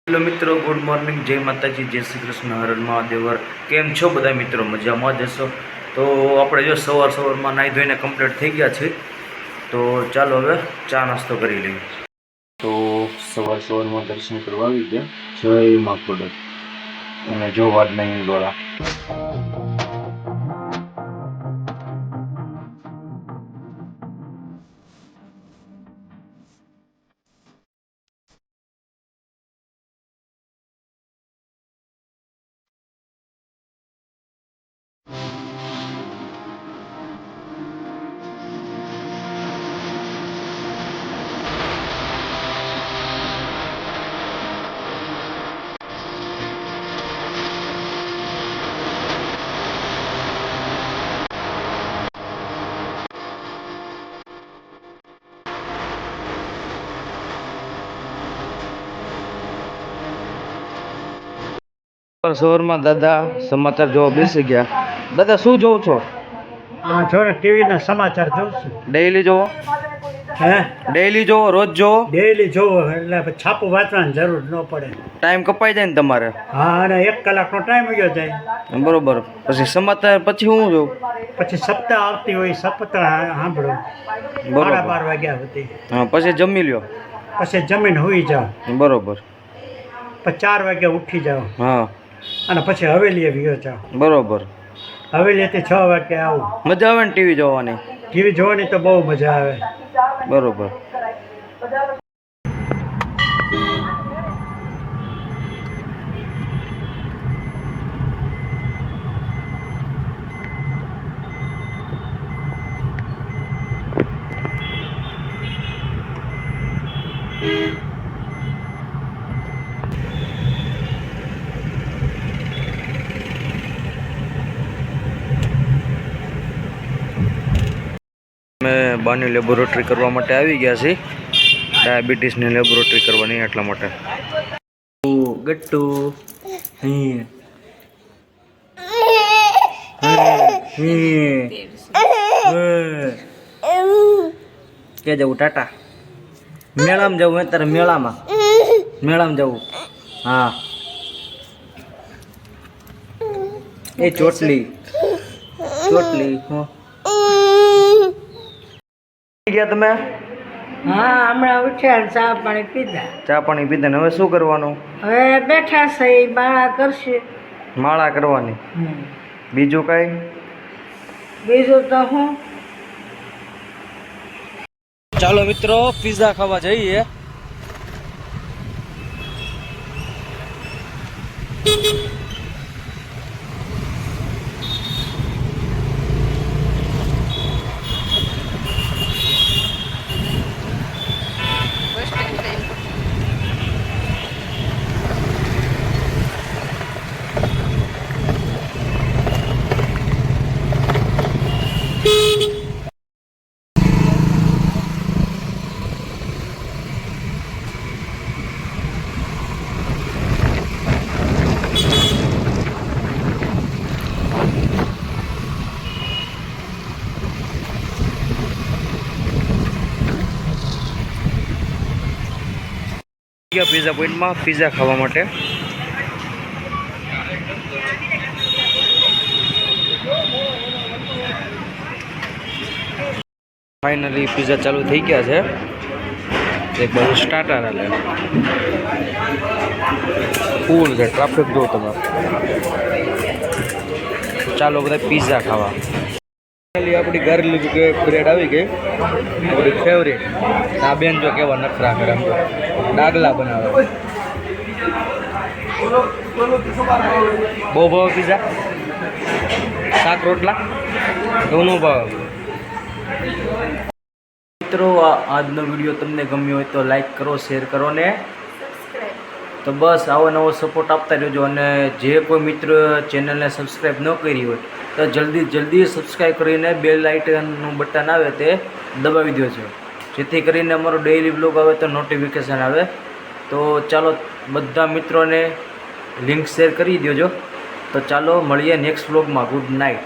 Hello મિત્રો, good morning, જય માતાજી, જય શ્રી કૃષ્ણ, હર હર મહાદેવ. કેમ છો બધા મિત્રો? મજામાં જ હશો. તો આપણે જો સવારમાં નાહી ધોઈને કમ્પ્લીટ થઈ ગયા છે. તો ચાલો હવે ચા નાસ્તો કરી લઈએ. તો સવારમાં દર્શન કરવા આવી ગયા. જય મા ખોડલ અને જો વાદના હિંડોળા. સવારમાં દાદા સમાચાર જોવા બેસી ગયા. દાદા શું જોવો છો? ટીવી ના સમાચાર જોઉં છું. ડેઈલી જોવો? ડેઈલી જોવો? રોજ જોવો? ડેઈલી જોવો એટલે છાપું વાંચવાની જરૂર ન પડે. ટાઈમ કપાઈ જાય ને તમારે? હા, અને 1 કલાકનો ટાઈમ ગયો જાય. બરોબર. પછી સમાચાર પછી હું જોઉં? પછી સપ્તાહ આવતી હોય, સપ્તાહ સાંભળો. 12 વાગ્યા હતી. હા, પછી જમી લ્યો. પછી જમીન હોઈ જાઓ. બરોબર. પછી 4 વાગ્યા ઉઠી જાઓ. હા. અને પછી હવેલીએ ગયો જાઓ. બરોબર. હવેલીએથી 6 વાગ્યા આવું. મજા આવે ને ટીવી જોવાની? ટીવી જોવાની તો બહુ મજા આવે. બરોબર. અમે બાની લેબોરેટરી કરવા માટે આવી ગયા છીએ. ડાયાબિટીસની લેબોરેટરી કરવાની એટલા માટે. ગટ્ટુ કે જવું ટાટા? મેળામાં જવું? અત્યારે મેળામાં જવું? હા. એ ચોટલી ગયા તમે? હા, હમણાં ઉઠ્યા, ચા પાણી પીધા. ચા પાણી પીધા ને હવે શું કરવાનું? હવે બેઠા છે, માળા કરશે. માળા કરવાની. બીજું કઈ? બીજું તો હું. ચાલો મિત્રો, પિઝા ખાવા જઈએ. પિઝા પોઈન્ટમાં પિઝા ખાવા માટે. ફાઇનલી પિઝા ચાલુ થઈ ગયા છે. એક બાજુ સ્ટાર્ટર હાલે. ફૂલ છે ટ્રાફિક, જો તમે. ચાલો બધા પિઝા ખાવા. આપણી ગાર્લિક બ્રેડ આવી ગઈ, આપણી ફેવરેટ. આ બેન જો કેવા નખરા કરે, ડાગલા બનાવે. બહુ ભાવ પિઝા? શાક રોટલા ઘણો ભાવ. મિત્રો, આજનો વિડીયો તમને ગમ્યો હોય તો લાઈક કરો, શેર કરો ને તો બસ આવો નવો સપોર્ટ આપતા રહેજો. અને જે કોઈ મિત્ર ચેનલને સબસ્ક્રાઈબ ન કરી હોય તો જલ્દી સબસ્ક્રાઈબ કરીને બેલ આઇકનનું બટન આવે તે દબાવી દેજો, જેથી કરીને અમારો ડેઈલી બ્લોગ આવે તો નોટિફિકેશન આવે. તો ચાલો બધા મિત્રોને લિંક શેર કરી દેજો. તો ચાલો મળીએ નેક્સ્ટ બ્લોગમાં. Good night.